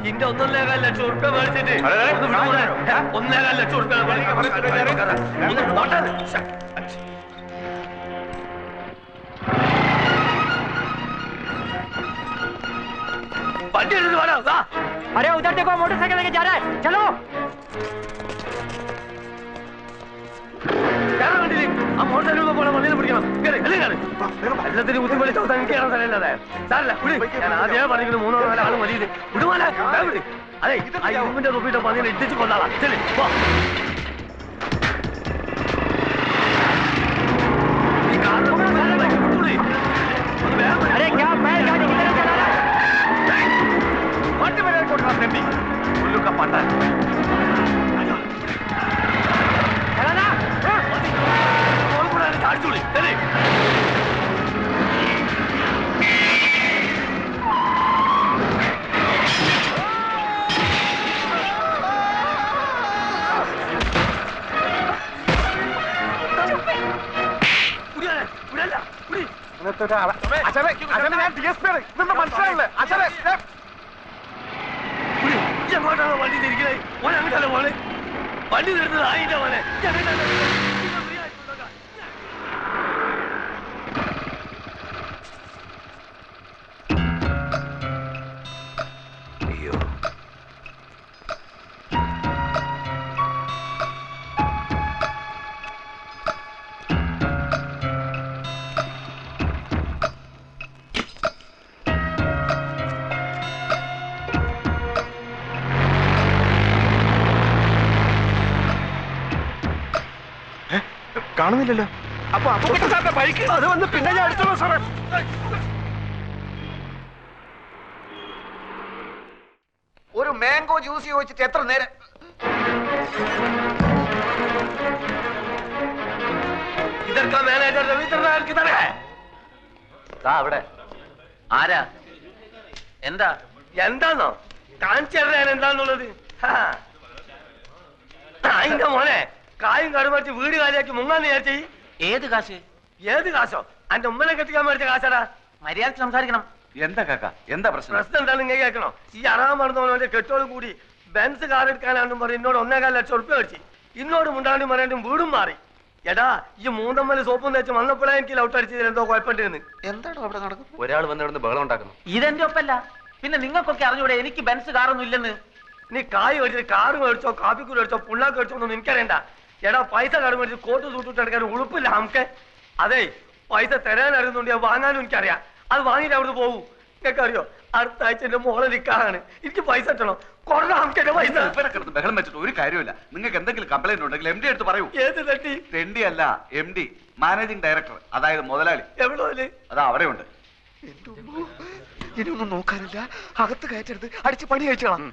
ഇന്റെ 1.25 ലക്ഷം ഉറുപ്പ്യ മേടിച്ചിട്ട് 1.25 ലക്ഷം ഉറുപ്പ്യ वंडी वाला अरे उधर देखो मोटरसाइकिल लेके जा रहा है चलो मोटरसाइकिल को वंडी എല്ലാത്തിനും കുത്തി വിളിച്ച് അവസാനം കയറാൻ സ്ഥലമില്ലാതെ സാറല്ല ഞാൻ ആദ്യമേ പറഞ്ഞിട്ട് 3-4 ആൾ മതി വിടുമാല അതെ ആ ഇരുമ്പിന്റെ തൊപ്പിയിട്ട് പന്നിനെ ഇടിച്ചു കൊണ്ടാളാ ശരി എങ്ങോട്ടാണ് വണ്ടി തിരിക്കണേ ഓൻ അങ്ങോട്ടല്ലേ പോണേ വണ്ടി നിർത്തുന്നത് ആയിട്ടാ മോനെ കാണുന്നില്ലല്ലോ അപ്പൊ സാറിന്റെ ബൈക്ക് അത് വന്ന് പിന്നെ ഞാൻ എടുത്തോളൂ സാറേ ഒരു മാംഗോ ജ്യൂസ് ചോദിച്ചിട്ട് എത്ര നേരം ഇതൊക്കെ മാനേജർ രവീന്ദ്രനാഥ് അവിടെ ആരാ എന്താ എന്താന്നോ കാണിച്ചു തരാൻ എന്താന്നുള്ളത് അതിന്റെ മോനെ കായും കടുമറിച്ച് വീട് കാലിയാക്കി മുങ്ങാന്ന് വിചാരിച്ചേ ഏത് കാശ് ഏത് കാശോ അന്റെ ഉമ്മനെ കെട്ടിക്കാൻ മേടിച്ച കാശാടാ മര്യാദക്ക് സംസാരിക്കണം എന്താ കാക്ക എന്താ പ്രശ്നം എന്താ നിങ്ങൾ കേൾക്കണോ ഈ അറാൻ മറന്നവനോന്റെ കെട്ടോട് കൂടി ബെൻസ് കാർ എടുക്കാനാണെന്നും പറഞ്ഞ് എന്നോട് 1.25 ലക്ഷം ഉറുപ്പ്യ മേടിച്ചു ഇന്നോട് മുണ്ടാണ്ടും പറയാണ്ടും വീടും മാറി എടാ ഈ മൂന്നമ്മല് സോപ്പും തേച്ച് വന്നപ്പോഴാണ് എനിക്ക് ലൗട്ട് അടിച്ചതിൽ എന്തോ കുഴപ്പമുണ്ടെന്ന് എന്താണോ അവിടെ നടക്കും ഒരാൾ വന്ന് ഇവിടെ ബഹളം ഉണ്ടാക്കുന്നു ഇതെന്റെ ഒപ്പല്ല പിന്നെ നിങ്ങൾക്കൊക്കെ അറിഞ്ഞൂടെ എനിക്ക് ബെൻസ് കാറൊന്നും ഇല്ലെന്ന് നീ കായ് മേടിച്ചിട്ട് കാറ് മേടിച്ചോ കാപ്പിക്കൂട് മേടിച്ചോ പുള്ളാക്ക് മേടിച്ചോ ഒന്നും എനിക്കറിയണ്ട എടാ പൈസ കടം മേടിച്ച് കോട്ട് തൂട്ടിട്ട് എടുക്കാൻ ഉളുപ്പില്ല നമുക്ക് അതെ പൈസ തരാൻ അറിയുന്നുണ്ട് വാങ്ങാനും എനിക്കറിയാം അത് വാങ്ങിയിട്ട് അവിടുന്ന് പോകും നിങ്ങൾക്ക് അറിയോ അടുത്ത ആഴ്ച എന്റെ മോളെ നിൽക്കാറാണ് എനിക്ക് പൈസ ഇട്ടണം കൊറേ പൈസ ബഹളം വെച്ചിട്ട് ഒരു കാര്യമില്ല നിങ്ങൾക്ക് എന്തെങ്കിലും കംപ്ലൈന്റ് ഉണ്ടെങ്കിൽ എം ഡി എടുത്ത് പറയൂ ഏത് തെണ്ടി തെണ്ടി അല്ല എം ഡി മാനേജിംഗ് ഡയറക്ടർ അതായത് മുതലാളി എവിടെ അതാ അവിടെ ഉണ്ട് ഇനിയൊന്നും നോക്കാനില്ല അകത്ത് കയറ്റരുത് അടിച്ച് പണി കഴിച്ചോളാം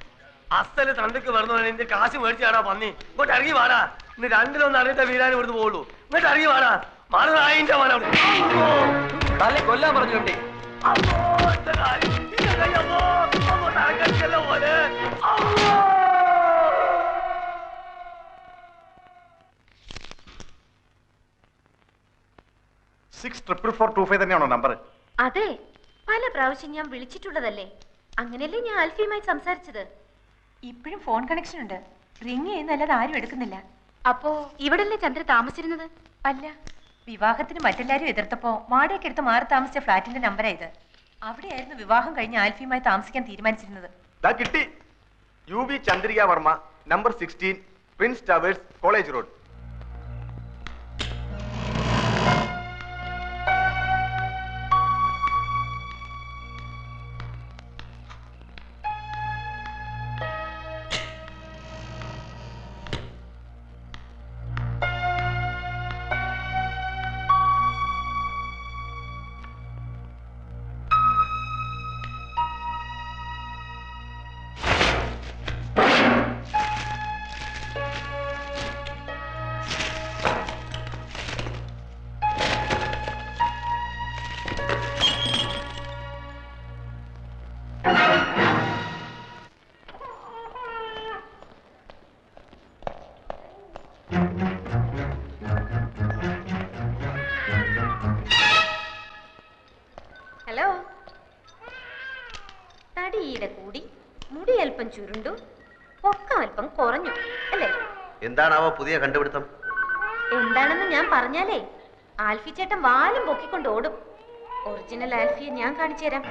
അസല് തണ്ടക്ക് പറഞ്ഞു എന്റെ കാശ് മേടിച്ചാടാ പന്നി ഇങ്ങോട്ട് ഇറങ്ങി വാടാ ഇന്ന് രണ്ടിലൊന്നും അറിഞ്ഞിട്ടേ വീരാൻ ഇവിടുന്ന് പോകുള്ളൂ ഇങ്ങോട്ട് ഇറങ്ങി വാടാ മാറുന്നതിന്റെ മോനെ കൊല്ലാൻ പറഞ്ഞു കണ്ടി പോലെ 64425 തന്നെയാണോ നമ്പർ? അതെ, പല പ്രാവശ്യം ഞാൻ വിളിച്ചിട്ടുള്ളതല്ലേ. അങ്ങനെയല്ലേ ഞാൻ ആൽഫിയുമായി സംസാരിച്ചത്. ഇപ്പോഴും ഫോൺ കണക്ഷൻ ഉണ്ട്. റിങ് ചെയ്യുന്നല്ലാതെ ആരും എടുക്കുന്നില്ല. അപ്പോ ഇവിടല്ലേ ചന്ദ്ര താമസിച്ചിരുന്നത്? അല്ല, വിവാഹത്തിന് മറ്റെല്ലാരും എതിർത്തപ്പോ വാടകയ്ക്ക് എടുത്ത് മാറി താമസിച്ച ഫ്ലാറ്റിന്റെ നമ്പറാ ഇത്. അവിടെയായിരുന്നു വിവാഹം കഴിഞ്ഞ് ആൽഫിയുമായി താമസിക്കാൻ തീരുമാനിച്ചിരുന്നത്. കിട്ടി. UB Chandrika Varma, number 16, Prince towers, college road. Hello. തടിയുടെ കൂടി മുടി അല്പം ചുരുണ്ടു, പൊക്കം അല്പം കുറഞ്ഞു അല്ലേ? എന്താണാവോ പുതിയ കണ്ടുപിടുത്തം? എന്താണെന്ന് ഞാൻ പറഞ്ഞാലേ ആൽഫി ചേട്ടൻ വാലും പൊക്കിക്കൊണ്ട് ഓടും. ഒറിജിനൽ ആൽഫിയെ ഞാൻ കാണിച്ചു തരാം.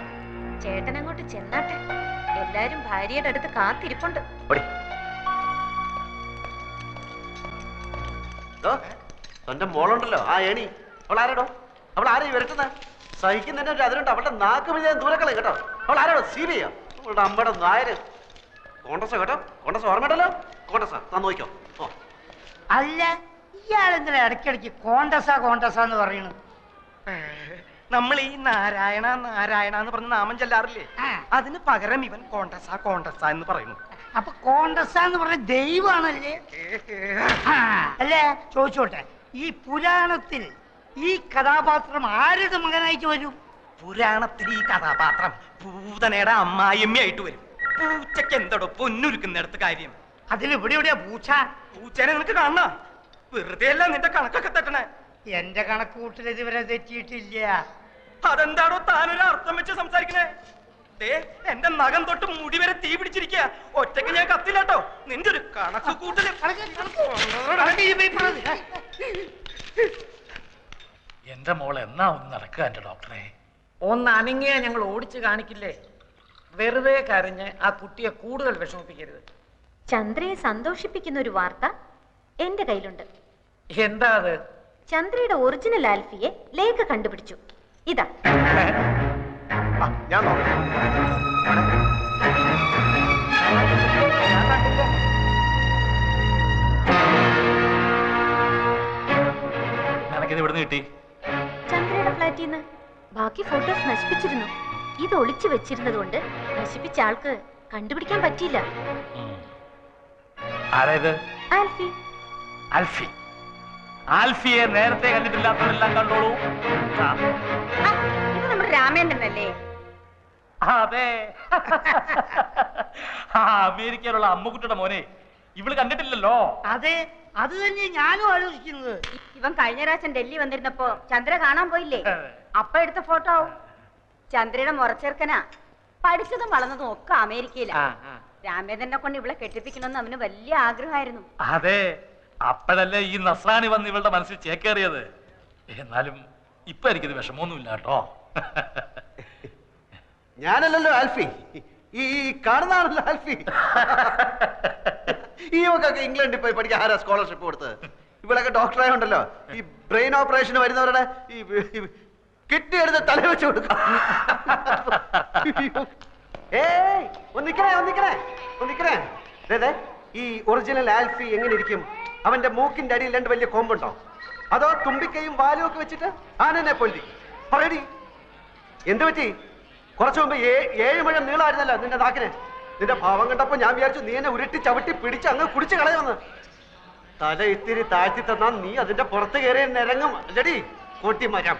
ചേട്ടൻ അങ്ങോട്ട് ചെന്നാട്ടെ. എല്ലാരും ഭാര്യയുടെ അടുത്ത് കാത്തിരിപ്പുണ്ട്. തന്റെ മോളുണ്ടല്ലോ ആ ഏണി, അവൾ ആരാടോ? അവൾ ആരെയും വരട്ടുന്ന സഹിക്കുന്നതിന്റെ ഒരു അതിലുണ്ട്. അവളുടെ നാക്ക് വിജയം ദൂരക്കളെ കേട്ടോ. അവൾ ആരാടോ? സീബിയോ? അവളുടെ അമ്മയുടെ നായര്. കോൺഗ്രസ് കേട്ടോ, കോൺഗ്രസ് ഓർമ്മയുണ്ടല്ലോ. കോൺഗ്രസ് താൻ നോക്കിക്കോ. ഓ അല്ല, ഇയാളെന്തിനാ ഇടയ്ക്കിടയ്ക്ക് കോണ്ടസാന്ന് പറയുന്നു? നമ്മൾ ഈ നാരായണ നാരായണ എന്ന് പറഞ്ഞ നാമം ചെല്ലാറില്ലേ, അതിന് പകരം ഇവൻ കോണ്ടസ എന്ന് പറയുന്നു. അപ്പൊ കോണ്ടസാന്ന് പറഞ്ഞ ദൈവമാണല്ലേ? അല്ലേ, ചോദിച്ചോട്ടെ, ഈ പുരാണത്തിൽ ഈ കഥാപാത്രം ആരുടെ മകനായിട്ട് വരും? പുരാണത്തിൽ ഈ കഥാപാത്രം പൂതനയുടെ അമ്മായിയമ്മയായിട്ട് വരും. പൂച്ചക്ക് എന്തോടോ പൊന്നുരുക്കുന്നിടത്ത് കാര്യം? അതിലിവിടെ എവിടെയാ പൂച്ച? പൂച്ചനെ നിനക്ക് കാണണ? വെറുതെ അല്ല നിന്റെ കണക്കൊക്കെ തെറ്റണേ. എന്റെ കണക്ക് കൂട്ടിൽ ഇതുവരെ തെറ്റിയിട്ടില്ല. അതെന്താണോ താനൊരു അർത്ഥം വെച്ച് സംസാരിക്കണേ? എന്റെ നഖം തൊട്ട് മുടി വരെ തീ പിടിച്ചിരിക്കുക. ഒറ്റയ്ക്ക് ഞാൻ കത്തില്ലാട്ടോ. നിന്റെ ഒരു കണക്ക് കൂട്ടല്. എന്റെ മോൾ എന്നാ ഒന്ന് നടക്കുക എന്റെ ഡോക്ടറെ? ഒന്ന് അനങ്ങിയ ഞങ്ങൾ ഓടിച്ചു കാണിക്കില്ലേ? വെറുതെ കരഞ്ഞ് ആ കുട്ടിയെ കൂടുതൽ വിഷമിപ്പിക്കരുത്. ചന്ദ്രയെ സന്തോഷിപ്പിക്കുന്ന ഒരു വാർത്ത എന്റെ കയ്യിലുണ്ട്. എന്താ അത്? ചന്ദ്രയുടെ ഒറിജിനൽ ആൽഫിയെ ലേഖ കണ്ടുപിടിച്ചു. ഇതാ. ഞാൻ നോക്കാം. നിനക്കിത് ഇവിടുന്ന് കിട്ടി? ചന്ദ്രയുടെ ഫ്ലാറ്റിൽ നിന്ന്. ബാക്കി ഫോട്ടോസ് നശിപ്പിച്ചിരുന്നു. ഇത് ഒളിച്ചു വെച്ചിരുന്നത് കൊണ്ട് നശിപ്പിച്ച ആൾക്ക് കണ്ടുപിടിക്കാൻ പറ്റിയില്ല. ആരായത്? ആൽഫി. ആൽഫി. ആൽഫിയെ നേരത്തെ കണ്ടിട്ടില്ലാത്തവരെല്ലാം കണ്ടോളൂ. ഇത് നമ്മുടെ രാമേന്ദ്രനല്ലേ? അതെ. അമേരിക്കയിലുള്ള അമ്മുക്കുട്ടിയുടെ മോനെ ഇവള് കണ്ടിട്ടില്ലല്ലോ. അതെ, അത് തന്നെ ഞാനും ആലോചിക്കുന്നത്. ഇവൻ കഴിഞ്ഞ പ്രാവശ്യം ഡൽഹി വന്നിരുന്നപ്പോ ചന്ദ്ര കാണാൻ പോയില്ലേ? അപ്പ എടുത്ത ഫോട്ടോ ആവും. ചന്ദ്രയുടെ മുറച്ചേർക്കനാ. പഠിച്ചതും വളർന്നതും ഒക്കെ അമേരിക്കയിലാ. രാമേന്ദ്രനെ കൊണ്ട് ഇവളെ കെട്ടിപ്പിക്കണമെന്ന് അവന് വലിയ ആഗ്രഹമായിരുന്നു. അതെ, അപ്പോഴല്ലേ ഈ നസ്രാണി വന്ന് ഇവളുടെ മനസ്സിൽ ചേക്കേറിയത്. എന്നാലും ഇപ്പൊ എനിക്കിത് വിഷമമൊന്നുമില്ല കേട്ടോ. ഞാനല്ലല്ലോ ആൽഫി, ഈ കാണുന്നതാണല്ലോ ആൽഫി. ഈ ഒക്കെ ഇംഗ്ലണ്ടിൽ പോയി പഠിക്കാൻ ആരാ സ്കോളർഷിപ്പ് കൊടുത്തത്? ഇവിടെയൊക്കെ ഡോക്ടറായുണ്ടല്ലോ, ഈ ബ്രെയിൻ ഓപ്പറേഷന് വരുന്നവരുടെ ഈ കിഡ്നി എടുത്ത് തല വെച്ച് കൊടുക്കും. ഏയ് ഒന്നിക്കണേ. ഈ ഒറിജിനൽ ആൽഫി എങ്ങനെ ഇരിക്കും? അവന്റെ മൂക്കിന്റെ അടിയിൽ രണ്ട് വലിയ കൊമ്പുണ്ടോ? അതോ തുമ്പിക്കൈയും വാലും ഒക്കെ വെച്ചിട്ട് ആനനെ പൊന്തിക്കും? പറയടി, എന്ത് പറ്റി? കുറച്ചു മുമ്പ് 7 മുഴം നീളമായിരുന്നല്ലോ നിന്റെ നാക്കിന്. നിന്റെ ഭാവം കണ്ടപ്പോ ഞാൻ വിചാരിച്ചു നീ എന്നെ ഉരുട്ടി ചവിട്ടി പിടിച്ച് അങ്ങ് കുടിച്ച് കളയുമെന്ന്. തല ഇത്തിരി താഴ്ത്തി തന്നാ നീ അതിന്റെ പുറത്ത് കയറി നിരങ്ങും അല്ലടി കോട്ടിമരം.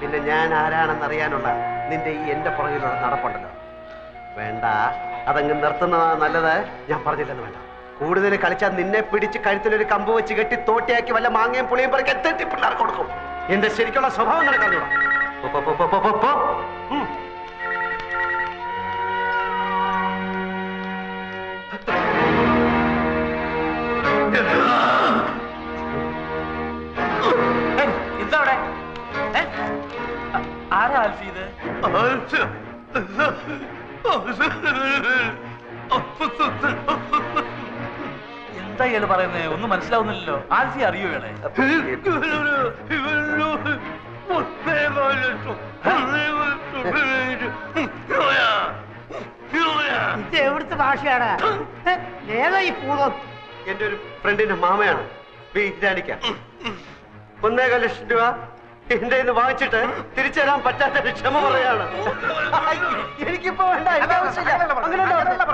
പിന്നെ ഞാൻ ആരാണെന്നറിയാനുള്ള നിന്റെ ഈ എന്റെ പുറകിലുള്ള നടപ്പുണ്ടല്ലോ, വേണ്ട, അതങ്ങ് നിർത്തുന്നതാ നല്ലത്. ഞാൻ പറഞ്ഞില്ലെന്ന് വേണ്ട. കൂടുതൽ കളിച്ചാൽ നിന്നെ പിടിച്ച് കഴുത്തിലൊരു കമ്പ് വെച്ച് കെട്ടി തോട്ടിയാക്കി വല്ല മാങ്ങയും പുളിയും പറക്കി എത്തി പിള്ളേർക്ക് കൊടുക്കും. എന്റെ ശരിക്കുള്ള സ്വഭാവം നടക്കാന്നൂടാ. എന്താ അവിടെ? ആരാ ആൽഫി ഇത്? എന്താ ഇയാള് പറയുന്നേ? ഒന്നും മനസ്സിലാവുന്നില്ലല്ലോ. ആൽഫി അറിയോ ഇയാളെ? ഇത് എവിടുത്തെ ഭാഷയാണ്? ഏതാ ഈ പൂതം? എന്റെ ഒരു ഫ്രണ്ടിന്റെ മാമയാണ് വീരാനിക്ക. 1.25 ലക്ഷം രൂപ എന്റെ കയ്യിൽ നിന്ന് വാങ്ങിച്ചിട്ട് തിരിച്ചു തരാൻ പറ്റാത്ത ക്ഷമ പറയാണ്. എനിക്കിപ്പോ വേണ്ട, എനിക്ക് ആവശ്യമില്ല.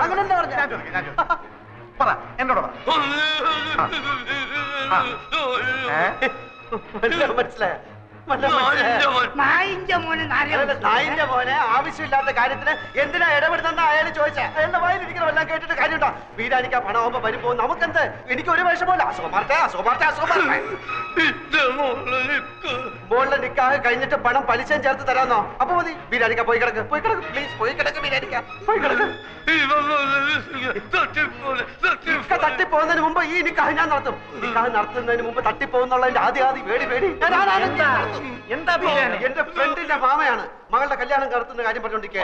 അങ്ങനെ മനസ്സിലായ നായിന്റെ മോനെ നായിന്റെ മോനെ ആവശ്യമില്ലാത്ത കാര്യത്തിന് എന്തിനാ ഇടപെടുന്ന അയാൾ ചോദിച്ച അയാളുടെ വായിലിരിക്കുന്ന എല്ലാം കേട്ടിട്ട് കാര്യമുണ്ടോ? വീരാനിക്ക് പണമാകുമ്പോ വരുമ്പോ നമുക്കെന്ത്? എനിക്ക് ഒരു വിഷമല്ല. മോളുടെ നിക്കാഹ് കഴിഞ്ഞിട്ട് പണം പലിശയും ചേർത്ത് തരാന്നോ? അപ്പൊ മതി. വീരാനിക്ക പോയി കിടക്ക്, പോയി കിടക്ക്, പ്ലീസ് പോയി കിടക്ക്. വീരാനിക്ക പോയി കിടക്ക്. തട്ടിപ്പോകുന്നതിന് മുമ്പ് ഈ നിക്കാഹ് ഞാൻ നടത്തും. നിക്കാഹ് നടത്തുന്നതിന് മുമ്പ് തട്ടിപ്പോകുന്നുള്ളതിന്റെ ആദ്യ പേടി എന്റെ ഫ്രണ്ടിന്റെ മാമയാണ് മകളുടെ കല്യാണം നടത്തുന്ന കാര്യം പറഞ്ഞോണ്ടിരിക്കുക.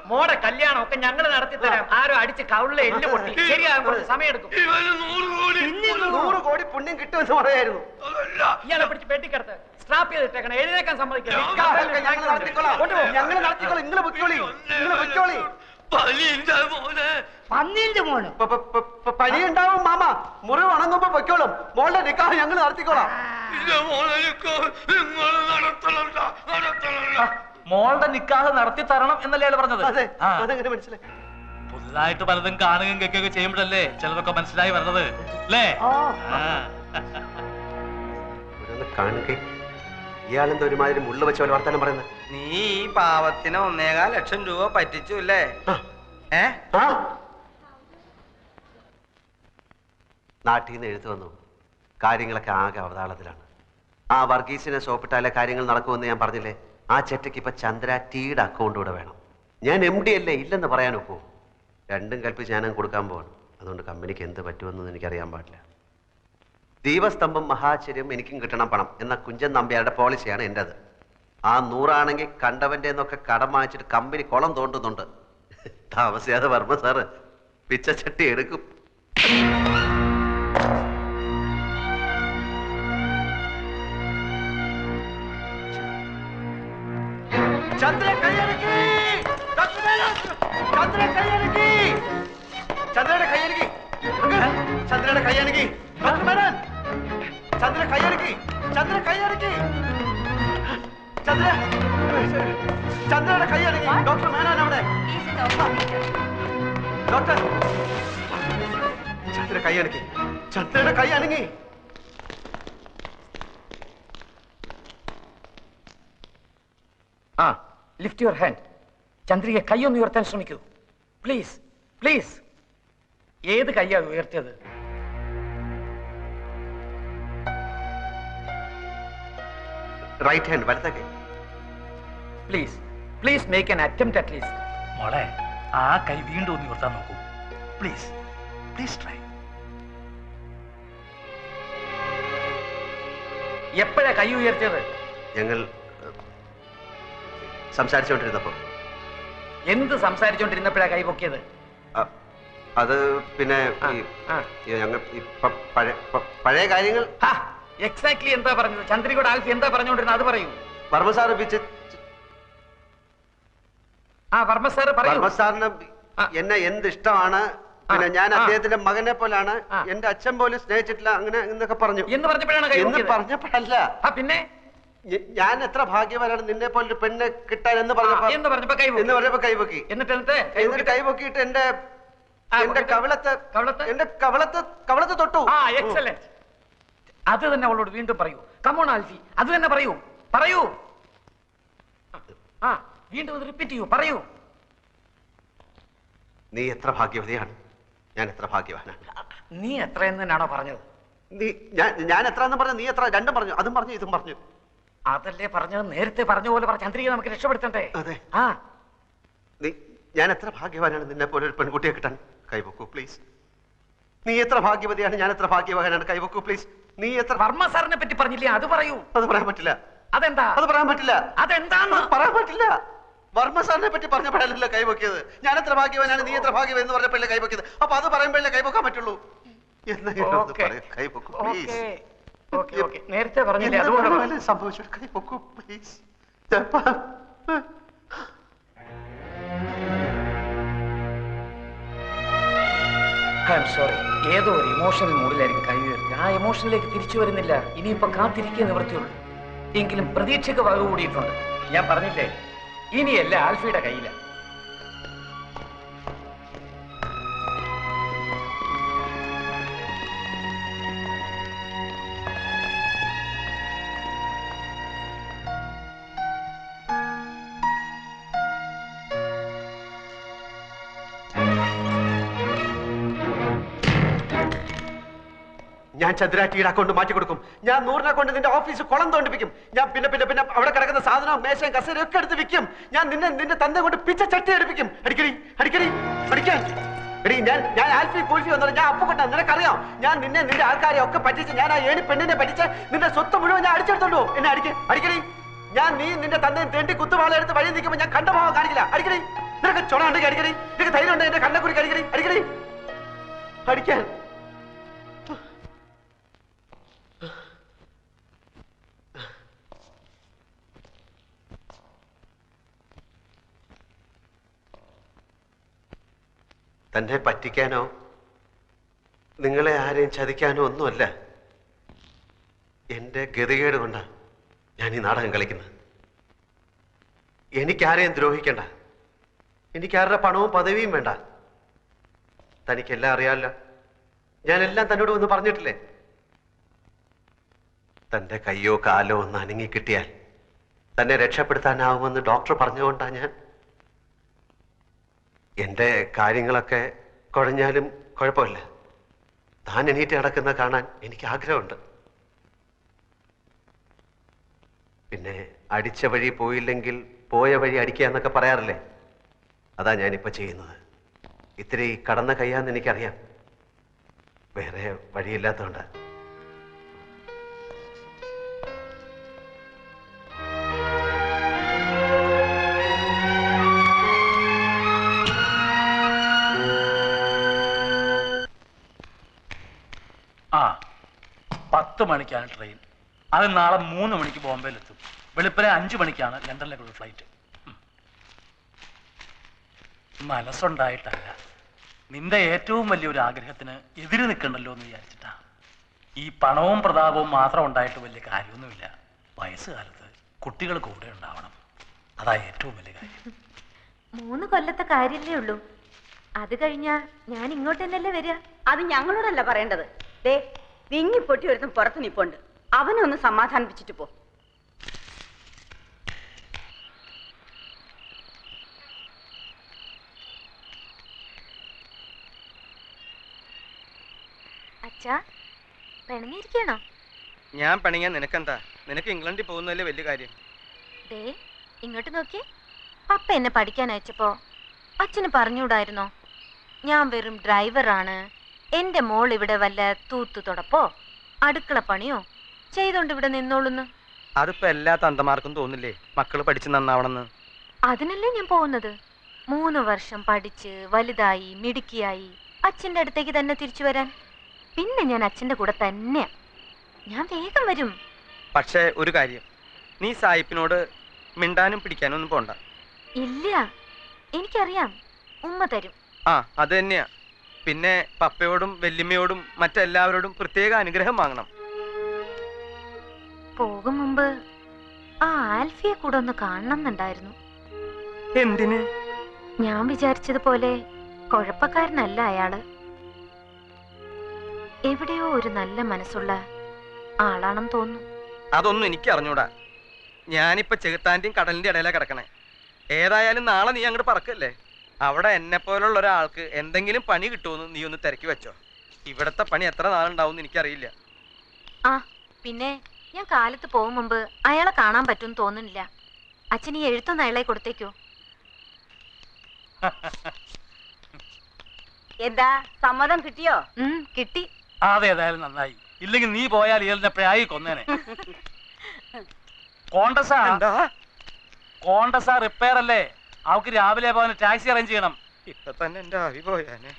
മോടെ കല്യാണം ഒക്കെ ഞങ്ങൾ നടത്തി തരാം. ആരോ അടിച്ച് കൗളിലെ എല്ല് പൊട്ടി ശരിയാകും, കുറച്ച് സമയം എടുക്കും. 100 കോടി പുണ്യം കിട്ടുമെന്ന് പറയായിരുന്നു. ഇയാളെ പിടിച്ച് പെട്ടിക്കടത്ത് സ്ട്രാപ്പ് ചെയ്തിട്ടേക്കണം. എഴുന്നേക്കാൻ സമ്മതിക്കണം. ഞങ്ങൾ നടത്തിക്കോളാം. നിങ്ങൾ പൊയ്ക്കോളി. പന്നീന്റെ മോന് പനി ഉണ്ടാവും മാമ. മുറിവ് ഉണങ്ങുമ്പോ പൊയ്ക്കോളും. മോളുടെ നിക്കാഹ് ഞങ്ങൾ നടത്തിക്കോളാം. മോളുടെ നിക്കാഹ് നടത്തി തരണം എന്നല്ലേ അയാൾ പറഞ്ഞത്? അതെ, അതെങ്ങനെ മനസ്സിലായി? പുതുതായിട്ട് പലതും കാണുകയും കേൾക്കുകയൊക്കെ ചെയ്യുമ്പോഴല്ലേ ചിലതൊക്കെ മനസ്സിലായി വരുന്നത് അല്ലേ? കാണുകയും ഇയാളെന്താ ഒരുമാതിരി മുള്ള വെച്ച പോലെ വർത്താനം പറയുന്നത്? നീ ഈ പാവത്തിന് 1.25 ലക്ഷം രൂപ പറ്റിച്ചു അല്ലേ? നാട്ടിൽ നിന്ന് എഴുത്തു വന്നു. കാര്യങ്ങളൊക്കെ ആകെ അവതാളത്തിലാണ്. ആ വർഗീസിനെ സോപ്പിട്ടാലേ കാര്യങ്ങൾ നടക്കുമെന്ന് ഞാൻ പറഞ്ഞില്ലേ? ആ ചെറ്റയ്ക്ക് ഇപ്പൊ ചന്ദ്ര ടീയുടെ അക്കൗണ്ട് കൂടെ വേണം. ഞാൻ MD അല്ലേ, ഇല്ലെന്ന് പറയാൻ ഒക്കൂ. രണ്ടും കൽപ്പിച്ച് ഞാനും കൊടുക്കാൻ പോവാണ്. അതുകൊണ്ട് കമ്പനിക്ക് എന്ത് പറ്റുമെന്ന് എനിക്കറിയാൻ പാടില്ല. ദീപസ്തംഭം മഹാചര്യം എനിക്കും കിട്ടണം പണം എന്ന കുഞ്ചൻ നമ്പ്യാരുടെ പോളിസിയാണ് എൻ്റെത്. ആ 100 ആണെങ്കിൽ കണ്ടവന്റെ എന്നൊക്കെ കടം വാങ്ങിച്ചിട്ട് കമ്പനി കുളം തോണ്ടുന്നുണ്ട്. താമസിയാതെ വർമ്മ സാറ് പിച്ചച്ചട്ടി എടുക്കും. ചന്ദ്ര കൈയടക്കി, ചന്ദ്രയുടെ കൈയടക്കി, ചന്ദ്ര കൈയടക്കി, ചന്ദ്ര കൈയടക്കി, ചന്ദ്ര ചന്ദ്രയുടെ കൈയടക്കി. ഡോക്ടർ മേനോൻ അവിടെ. ഡോക്ടർ ചന്ദ്ര കൈയടക്കി, ചന്ദ്രയുടെ കൈ അനങ്ങി. Lift your hand. ചന്ദ്രിക കൈയൊന്ന് ഉയർത്താൻ ശ്രമിക്കൂ പ്ലീസ്, പ്ലീസ്. ഏത് കൈയാ ഉയർത്തിയത്? റൈറ്റ് ഹാൻഡ്, വലത്തെ കൈ. Please, please make an attempt at least. മോളെ, ആ കൈ വീണ്ടും ഒന്ന് ഉയർത്താൻ നോക്കൂ. Please, please try. എപ്പോഴാ കൈ ഉയർത്തിയത്? ഞങ്ങൾ സംസാരിച്ചുകൊണ്ടിരുന്നപ്പോ. എന്ത് സംസാരിച്ചുകൊണ്ടിരുന്നപ്പോഴാ കൈ പൊക്കിയത്? അത് പിന്നെ ഞങ്ങൾ പഴയ കാര്യങ്ങൾ. എക്സാക്ട്ലി എന്താ പറഞ്ഞത്? ചന്ദ്രികയുടെ ആൽഫി എന്താ പറഞ്ഞുകൊണ്ടിരുന്നത്? അത് പറയൂ. വർമ്മ സാറ് വർമ്മ സാറിന് എന്നെ എന്ത് ഇഷ്ടമാണ്, പിന്നെ ഞാൻ അദ്ദേഹത്തിന്റെ മകനെ പോലാണ്, എന്റെ അച്ഛൻ പോലും സ്നേഹിച്ചിട്ടില്ല, അങ്ങനെ എന്നൊക്കെ പറഞ്ഞു. എന്ന് പറഞ്ഞപ്പോഴല്ല, പിന്നെ ഞാൻ എത്ര ഭാഗ്യവാനാണ് നിന്നെ പോലൊരു പെണ്ണ് കിട്ടാൻ എന്ന് പറഞ്ഞപ്പോ കൈപൊക്കി. എന്നിട്ട് കൈപൊക്കിയിട്ട് എന്റെ കവളത്ത് തൊട്ടു. എക്സലന്റ്. അത് തന്നെ അവളോട് വീണ്ടും പറയൂ. കമോൺ ആൽഫി, അത് തന്നെ പറയൂ. വീണ്ടും റിപ്പീറ്റ് ചെയ്യൂ, പറയൂ. നീ എത്ര ഭാഗ്യവതിയാണ്, ഞാൻ എത്ര ഭാഗ്യവാനാണ്. നീ എത്രയെന്ന് തന്നെയാണോ പറഞ്ഞത്? ഞാൻ എത്ര എന്ന് പറഞ്ഞു, നീ എത്ര, രണ്ടും പറഞ്ഞു, അതും പറഞ്ഞു ഇതും പറഞ്ഞു. അതല്ലേ പറഞ്ഞത്? നേരത്തെ പറഞ്ഞ പോലെ പറഞ്ഞ ചന്ദ്രിക നമുക്ക് രക്ഷപ്പെടുത്തണ്ടേ? അതെ. ഞാൻ എത്ര ഭാഗ്യവാനാണ് നിന്നെ പോലെ ഒരു പെൺകുട്ടിയെ കിട്ടാൻ. കൈവക്കൂ പ്ലീസ്. നീ എത്ര ഭാഗ്യവതിയാണ്, ഞാൻ എത്ര ഭാഗ്യവാനാണ്. കൈവക്കൂ പ്ലീസ്. നീ എത്ര. വർമ്മ സാറിനെ പറ്റി പറഞ്ഞില്ലേ, അത് പറയൂ. അത് പറയാൻ പറ്റില്ല. അതെന്താ? അത് പറയാൻ പറ്റില്ല. അതെന്താന്ന് പറയാൻ പറ്റില്ല. വർമ്മ സാറിനെ പറ്റി പറഞ്ഞപ്പോഴല്ലോ കൈവക്കിയത്. ഞാൻ എത്ര ഭാഗ്യവാനാണ്, നീ എത്ര ഭാഗ്യവൻ എന്ന് പറഞ്ഞപ്പോഴല്ലേ കൈവക്കിയത്. അപ്പൊ അത് പറയുമ്പോഴല്ലേ കൈവക്കാൻ പറ്റുള്ളൂ. കൈവക്കൂ പ്ലീസ്. നേരത്തെ പറഞ്ഞില്ലേ, അതുകൊണ്ട് സംഭവിച്ചു. കൈവക്കൂ പ്ലീസ്. സോറി, ഏതോ ഒരു ഇമോഷണൽ മൂഡിലായിരിക്കും കൈ ഉയർത്തി. ആ ഇമോഷനിലേക്ക് തിരിച്ചു വരുന്നില്ല. ഇനിയിപ്പോ കാത്തിരിക്കുക നിവൃത്തിയുള്ളൂ. എങ്കിലും പ്രതീക്ഷയ്ക്ക് വക കൂടിയിട്ടുണ്ട്. ഞാൻ പറഞ്ഞില്ലേ, ഇനിയല്ല ആൽഫിയുടെ കയ്യില. ഞാൻ ചന്ദ്രാറ്റിയുടെ അക്കൗണ്ട് മാറ്റി കൊടുക്കും. ഞാൻ 100 അക്കൗണ്ട് നിന്റെ ഓഫീസ് കുളം തോണ്ടിപ്പിക്കും. ഞാൻ പിന്നെ പിന്നെ പിന്നെ അവിടെ കിടക്കുന്ന സാധനവും മേശയും കസേരയും ഒക്കെ എടുത്ത് വിൽക്കും. ഞാൻ നിന്റെ തന്ത കൊണ്ട് പിച്ച ചട്ടി എടുപ്പിക്കും. അടിക്കാൻ എടി ഞാൻ ആൽഫി കൂൽഫി വന്നത് ഞാൻ അപ്പുകൊണ്ട നിനക്കറിയാം. ഞാൻ നിന്റെ ആൾക്കാരെ ഒക്കെ പറ്റിച്ച് ഞാൻ ആ ഏണി പെണ്ണിനെ പറ്റിച്ച് നിന്റെ സ്വത്ത് മുഴുവൻ ഞാൻ അടിച്ചെടുത്തോണ്ടോ. എന്നെ അടിക്കടി. ഞാൻ നിന്റെ തന്തയും തേണ്ടി കുത്തുവാള എടുത്ത് വഴി നിൽക്കുമ്പോൾ ഞാൻ കണ്ട ഭാവം കാണിക്കില്ല. അടിക്കടി. നിനക്ക് ചുണ ഉണ്ടെങ്കിൽ അടിക്കടി. നിനക്ക് ധൈര്യം ഉണ്ട് എന്റെ കണ്ണക്കുറിക്ക് അടിക്കടി. അടിക്കാൻ തന്നെ പറ്റിക്കാനോ നിങ്ങളെ ആരെയും ചതിക്കാനോ ഒന്നുമല്ല. എന്റെ ഗതികേട് കൊണ്ടാണ് ഞാൻ ഈ നാടകം കളിക്കുന്നത്. എനിക്കാരെയും ദ്രോഹിക്കണ്ട. എനിക്കാരുടെ പണവും പദവിയും വേണ്ട. തനിക്കെല്ലാം അറിയാമല്ലോ. ഞാനെല്ലാം തന്നോട് ഒന്ന് പറഞ്ഞിട്ടില്ലേ? തന്റെ കയ്യോ കാലോ ഒന്ന് അനങ്ങി കിട്ടിയാൽ തന്നെ രക്ഷപ്പെടുത്താനാവുമെന്ന് ഡോക്ടർ പറഞ്ഞുകൊണ്ടാണ് ഞാൻ. എന്റെ കാര്യങ്ങളൊക്കെ കുഴഞ്ഞാലും കുഴപ്പമില്ല. താൻ എണീറ്റ് നടക്കുന്ന കാണാൻ എനിക്ക് ആഗ്രഹമുണ്ട്. പിന്നെ അടിച്ച വഴി പോയില്ലെങ്കിൽ പോയ വഴി അടിക്കുക എന്നൊക്കെ പറയാറില്ലേ? അതാ ഞാനിപ്പോ ചെയ്യുന്നത്. ഇത്തിരി കടന്ന കയ്യാന്ന് എനിക്കറിയാം. വേറെ വഴിയില്ലാത്തതുകൊണ്ട്. ആ 10 മണിക്കാണ് ട്രെയിൻ. അത് നാളെ 3 മണിക്ക് ബോംബെയിലെത്തും. വെളുപ്പിനെ 5 മണിക്കാണ് ലണ്ടനിലേക്കുള്ള ഫ്ലൈറ്റ്. മനസ്സുണ്ടായിട്ടല്ല, നിന്റെ ഏറ്റവും വലിയൊരു ആഗ്രഹത്തിന് എതിര് നിൽക്കണ്ടല്ലോ എന്ന് വിചാരിച്ചിട്ടാ. ഈ പണവും പ്രതാപവും മാത്രം ഉണ്ടായിട്ട് വലിയ കാര്യമൊന്നുമില്ല. വയസ്സുകാലത്ത് കുട്ടികൾ കൂടെ ഉണ്ടാവണം. അതാ ഏറ്റവും വലിയ കാര്യം. 3 കൊല്ലത്തെ കാര്യല്ലേ ഉള്ളൂ. അത് കഴിഞ്ഞാ ഞാൻ ഇങ്ങോട്ട് തന്നെയല്ലേ വരിക. അത് ഞങ്ങളോടല്ല പറയേണ്ടത്. ദേ വിങ്ങി പൊട്ടി ഒരുത്തും പുറത്ത് നിപ്പുണ്ട്. അവനെ ഒന്ന് സമാധാനിപ്പിച്ചിട്ട് പോ. അച്ഛാ, പിണങ്ങിയിരിക്കണോ? ഞാൻ പണിയാൻ നിനക്കെന്താ? നിനക്ക് ഇംഗ്ലണ്ടിൽ പോകുന്നതല്ലേ വലിയ കാര്യം. ദേ ഇങ്ങോട്ട് നോക്കി. പപ്പ എന്നെ പഠിക്കാൻ അയച്ചപ്പോ അച്ഛന് പറഞ്ഞുകൂടായിരുന്നോ? ഞാൻ വെറും ഡ്രൈവറാണ്. എന്റെ മോൾ ഇവിടെ വല്ല തൂത്തു തുടപ്പോ അടുക്കള പണിയോ ചെയ്തോണ്ട് ഇവിടെ നിന്നോളുന്ന്. അതിപ്പോ എല്ലാ തന്തമാർക്കും തോന്നില്ലേ മക്കള് പഠിച്ച് നന്നാവണമെന്ന്? അതിനല്ലേ ഞാൻ പോകുന്നത്. 3 വർഷം പഠിച്ച് വലുതായി മിടുക്കിയായി അച്ഛൻ്റെ അടുത്തേക്ക് തന്നെ തിരിച്ചു വരാൻ. പിന്നെ ഞാൻ അച്ഛൻ്റെ കൂടെ തന്നെയാ. ഞാൻ വേഗം വരും. പക്ഷേ ഒരു കാര്യം, നീ സായിപ്പിനോട് മിണ്ടാനും പിടിക്കാനും ഒന്നും പോണ്ട. ഇല്ല, എനിക്കറിയാം. ഉമ്മ തരും. ആ അത് തന്നെയാ. പിന്നെ പപ്പയോടും വല്യമ്മയോടും മറ്റെല്ലാവരോടും പ്രത്യേക അനുഗ്രഹം വാങ്ങണം. പോകും മുമ്പ് ആ ആൽഫിയെ കൂടെ ഒന്ന് കാണണം എന്നുണ്ടായിരുന്നു. എന്തിന്? ഞാൻ വിചാരിച്ചതുപോലെ കുഴപ്പക്കാരനല്ല അയാള്. എവിടെയോ ഒരു നല്ല മനസ്സുള്ള ആളാണെന്ന് തോന്നുന്നു. അതൊന്നും എനിക്ക് അറിഞ്ഞൂടാ. ഞാനിപ്പോ ചെകുത്താന്റെയും കടലിന്റെ ഇടയിലാ കിടക്കണേ. ഏതായാലും നാളെ നീ അങ്ങോട്ട് പറക്കല്ലേ. അവിടെ എന്നെ പോലുള്ള ഒരാൾക്ക് എന്തെങ്കിലും പണി കിട്ടുമെന്ന് നീ ഒന്ന് തിരക്കി വെച്ചോ. ഇവിടത്തെ പണി എത്ര നാളുണ്ടാവും എനിക്കറിയില്ല. ആ പിന്നെ ഞാൻ കാലത്ത് പോകും മുമ്പ് അയാളെ കാണാൻ പറ്റുമെന്ന് തോന്നുന്നില്ല. അച്ഛൻ ഈ എഴുത്തൊന്ന് അയാളെ കൊടുത്തേക്കോ? എന്താ സമ്മതം കിട്ടിയോ? കിട്ടി. അതേതായാലും നന്നായി. ഇല്ലെങ്കിൽ നീ പോയാൽ ഇയാളിനെ പ്രായി കൊന്നേനെ. കോണ്ടസാ റിപ്പയർ അല്ലേ? അവക്ക് രാവിലെ പോകാൻ ടാക്സി അറേഞ്ച് ചെയ്യണം. ഇപ്പൊ തന്നെ എന്റെ ആവി പോയാനെ.